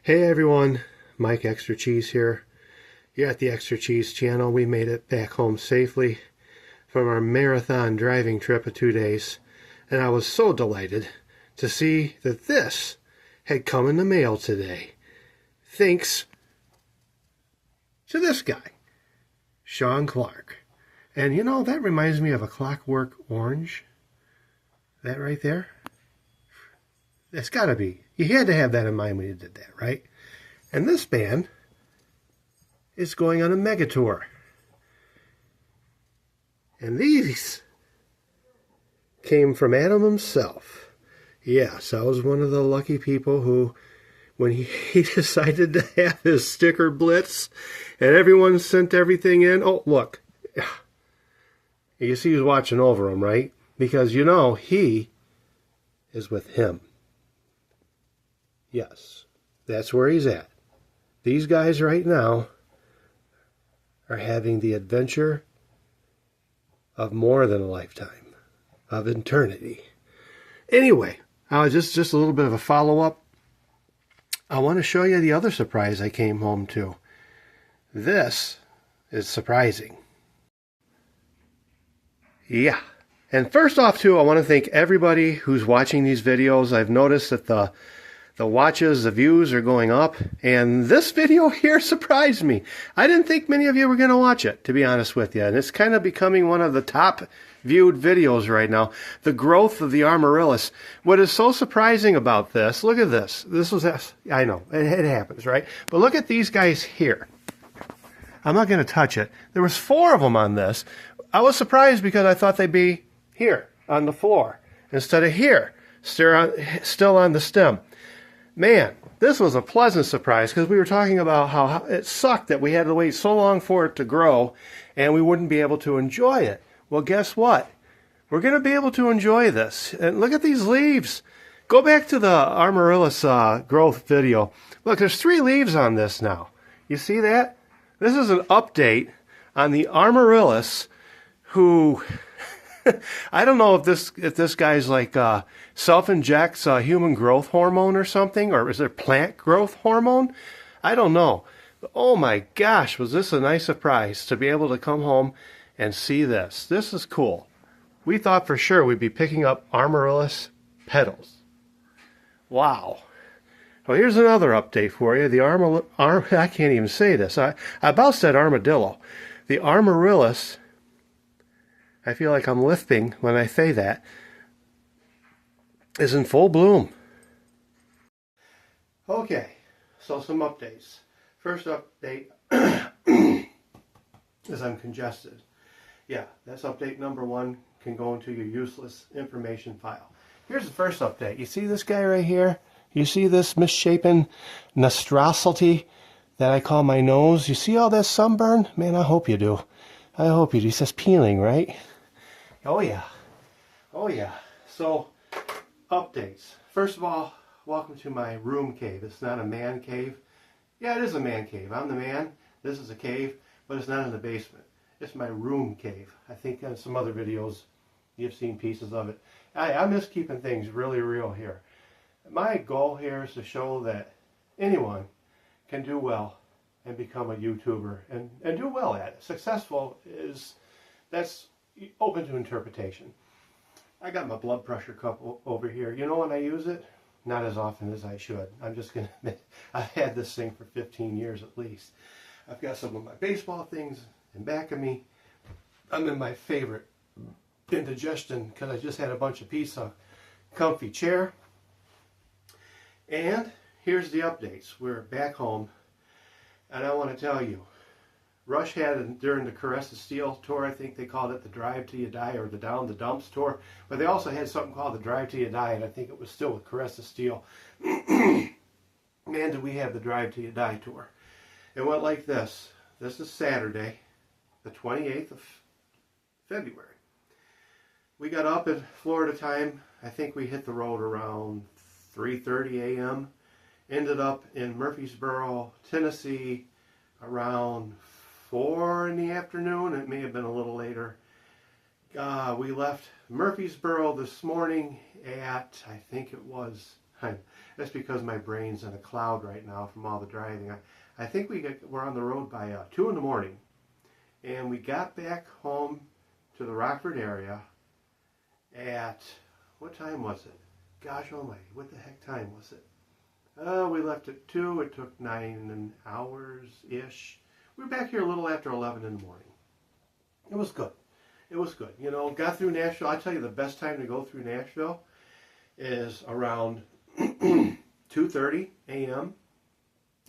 Hey everyone, Mike Extra Cheese here. You're at the Extra Cheese channel. We made it back home safely from our marathon driving trip of 2 days, and I was so delighted to see that this had come in the mail today. Thanks to this guy, Sean Clark. And you know, that reminds me of a Clockwork Orange. That right there. That's got to be. You had to have that in mind when you did that, right? And this band is going on a mega tour. And these came from Adam himself. Yes, I was one of the lucky people who, when he decided to have his sticker blitz and everyone sent everything in. Oh, look. You see who's watching over him, right? Because, you know, he is with him. Yes, that's where he's at. These guys right now are having the adventure of more than a lifetime, of eternity. Anyway, just a little bit of a follow-up. I want to show you the other surprise I came home to. This is surprising. Yeah. And first off, too, I want to thank everybody who's watching these videos. I've noticed that the watches, the views are going up, and this video here surprised me. I didn't think many of you were going to watch it, to be honest with you, and it's kind of becoming one of the top viewed videos right now. The growth of the Amaryllis. What is so surprising about this, look at this. This was, I know, it happens, right? But look at these guys here. I'm not going to touch it. There was 4 of them on this. I was surprised because I thought they'd be here on the floor instead of here, still on the stem. Man, this was a pleasant surprise because we were talking about how it sucked that we had to wait so long for it to grow and we wouldn't be able to enjoy it. Well, guess what? We're going to be able to enjoy this. And look at these leaves. Go back to the Amaryllis growth video. Look, there's 3 leaves on this now. You see that? This is an update on the Amaryllis who... I don't know if this guy's like self-injects human growth hormone or something, or is it plant growth hormone? I don't know. But oh my gosh, was this a nice surprise to be able to come home and see this. This is cool. We thought for sure we'd be picking up Amaryllis petals. Wow. Well, here's another update for you. The I can't even say this. I about said armadillo. The Amaryllis, I feel like I'm lisping when I say that, is in full bloom. Okay, so some updates. First update is I'm congested. Yeah, that's update number 1, can go into your useless information file. Here's the first update. You see this guy right here? You see this misshapen nostrosity that I call my nose? You see all that sunburn? Man, I hope you do. I hope you do. It says peeling, right? Oh yeah, oh yeah. So, updates. First of all, welcome to my room cave. It's not a man cave. Yeah, it is a man cave. I'm the man. This is a cave, but it's not in the basement. It's my room cave. I think on some other videos you've seen pieces of it. I miss keeping things really real here. My goal here is to show that anyone can do well and become a YouTuber and do well at it. Successful is, that's open to interpretation. I got my blood pressure cup over here. You know when I use it? Not as often as I should. I'm just going to admit, I've had this thing for 15 years at least. I've got some of my baseball things in back of me. I'm in my favorite indigestion because I just had a bunch of pizza comfy chair. And here's the updates. We're back home. And I want to tell you, Rush had, during the Caress of Steel tour, I think they called it the Drive Till You Die, or the Down the Dumps tour, but they also had something called the Drive Till You Die, and I think it was still with Caress of Steel. Man, did we have the Drive Till You Die tour. It went like this. This is Saturday, the 28th of February. We got up at Florida time. I think we hit the road around 3:30 a.m. Ended up in Murfreesboro, Tennessee, around 4 in the afternoon. It may have been a little later. We left Murfreesboro this morning at, I think it was That's because my brain's in a cloud right now from all the driving. I think we're on the road by 2 in the morning. And we got back home to the Rockford area at, what time was it? Gosh almighty, what the heck time was it? We left at 2. It took 9 hours-ish. We were back here a little after 11 in the morning. It was good. It was good. You know, got through Nashville. I tell you, the best time to go through Nashville is around 2:30 a.m.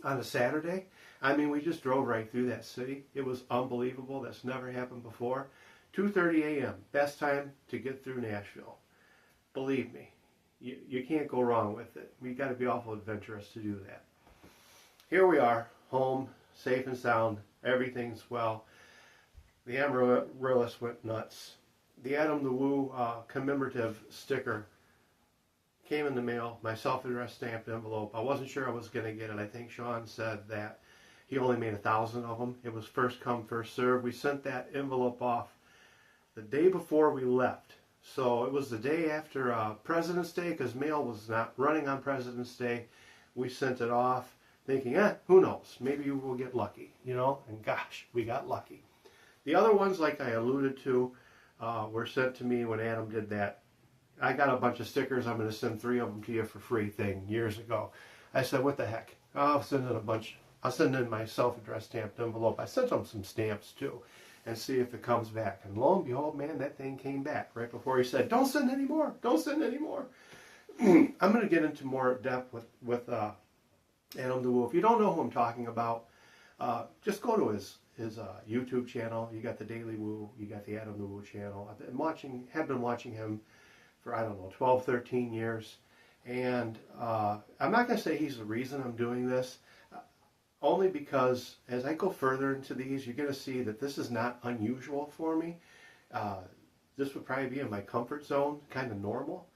on a Saturday. I mean, we just drove right through that city. It was unbelievable. That's never happened before. 2:30 a.m. Best time to get through Nashville. Believe me, you can't go wrong with it. We got to be awful adventurous to do that. Here we are, home, safe and sound. Everything's well. The Amaryllis went nuts. The Adam the Woo commemorative sticker came in the mail, my self-addressed stamped envelope. I wasn't sure I was going to get it. I think Sean said that he only made 1,000 of them. It was first come, first serve. We sent that envelope off the day before we left. So it was the day after President's Day, because mail was not running on President's Day. We sent it off thinking, who knows? Maybe we'll get lucky, you know? And gosh, we got lucky. The other ones, like I alluded to, were sent to me when Adam did that. I got a bunch of stickers. I'm going to send 3 of them to you for free thing years ago. I said, what the heck? I'll send in a bunch. I'll send in my self-addressed stamped envelope. I sent them some stamps too and see if it comes back. And lo and behold, man, that thing came back right before he said, don't send any more. Don't send any more. I'm going to get into more depth with Adam the Woo. If you don't know who I'm talking about, just go to his YouTube channel. You got the Daily Woo. You got the Adam the Woo channel. Have been watching him for, I don't know, 12, 13 years. And I'm not going to say he's the reason I'm doing this, only because as I go further into these, you're going to see that this is not unusual for me. This would probably be in my comfort zone, kind of normal.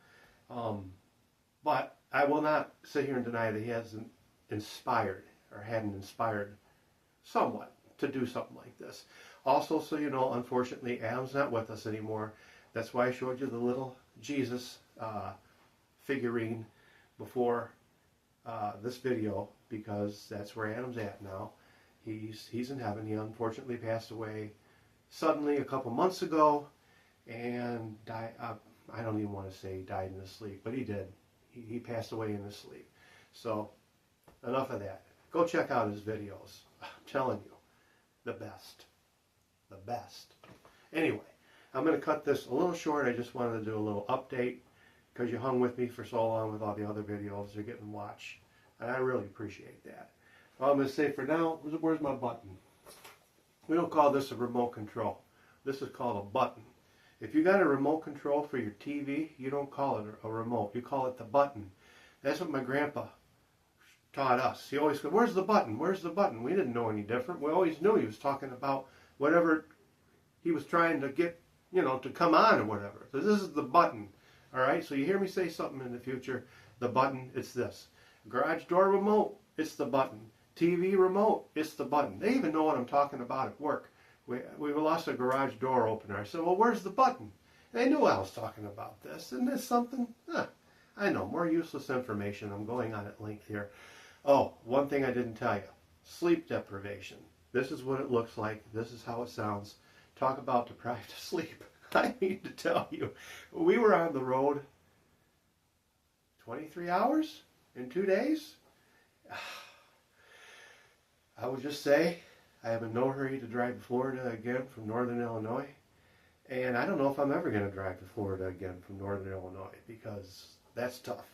But I will not sit here and deny that he hasn't inspired or hadn't inspired somewhat to do something like this. Also, so you know, unfortunately, Adam's not with us anymore. That's why I showed you the little Jesus figurine before this video, because that's where Adam's at now. He's in heaven. He unfortunately passed away suddenly a couple months ago, and died. I don't even want to say he died in his sleep, but he did. He passed away in his sleep. So enough of that. Go check out his videos. I'm telling you, the best. The best. Anyway, I'm going to cut this a little short. I just wanted to do a little update because you hung with me for so long with all the other videos. They're getting watched, and I really appreciate that. All I'm going to say for now, where's my button? We don't call this a remote control. This is called a button. If you got a remote control for your TV, you don't call it a remote. You call it the button. That's what my grandpa taught us. He always said, where's the button? Where's the button? We didn't know any different. We always knew he was talking about whatever he was trying to get, you know, to come on or whatever. So this is the button. All right? So you hear me say something in the future, the button, it's this. Garage door remote, it's the button. TV remote, it's the button. They even know what I'm talking about at work. We lost a garage door opener. I said, well, where's the button? They knew I was talking about this. Isn't this something? I know, more useless information. I'm going on at length here. Oh, one thing I didn't tell you. Sleep deprivation. This is what it looks like. This is how it sounds. Talk about deprived of sleep. I need to tell you. We were on the road 23 hours in 2 days. I would just say I am in no hurry to drive to Florida again from Northern Illinois. And I don't know if I'm ever going to drive to Florida again from Northern Illinois, because that's tough.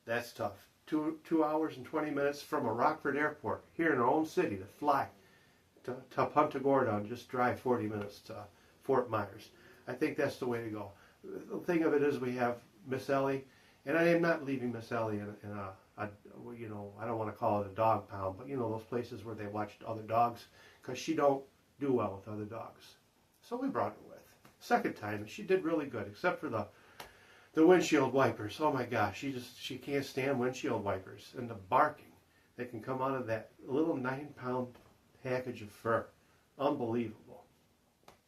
That's tough. 2 hours and 20 minutes from a Rockford airport here in our own city to fly to Punta Gorda and just drive 40 minutes to Fort Myers. I think that's the way to go. The thing of it is, we have Miss Ellie, and I am not leaving Miss Ellie in a you know, I don't want to call it a dog pound, but you know, those places where they watch other dogs, because she don't do well with other dogs. So we brought her with. Second time, and she did really good, except for the windshield wipers. Oh my gosh, she can't stand windshield wipers, and the barking that can come out of that little 9-pound package of fur. Unbelievable.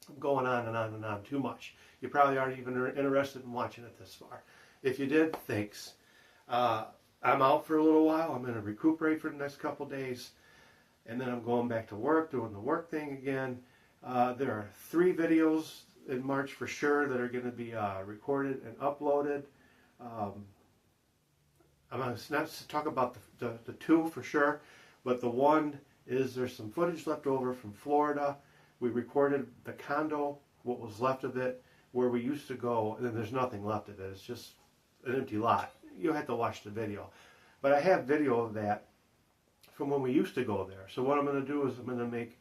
I'm going on and on and on too much. You probably aren't even interested in watching it this far. If you did, thanks. I'm out for a little while. I'm going to recuperate for the next couple days, and then I'm going back to work, doing the work thing again. There are 3 videos in March for sure that are going to be recorded and uploaded. I'm going to not talk about the 2 for sure, but the one is there's some footage left over from Florida. We recorded the condo, what was left of it, where we used to go, and then there's nothing left of it. It's just an empty lot. You'll have to watch the video. But I have video of that from when we used to go there. So what I'm going to do is I'm going to make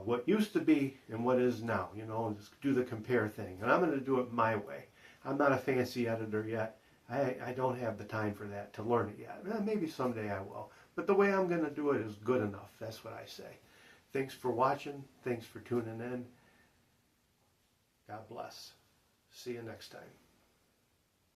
what used to be and what is now, you know, and just do the compare thing. And I'm going to do it my way. I'm not a fancy editor yet. I don't have the time for that, to learn it yet. Maybe someday I will. But the way I'm going to do it is good enough. That's what I say. Thanks for watching. Thanks for tuning in. God bless. See you next time.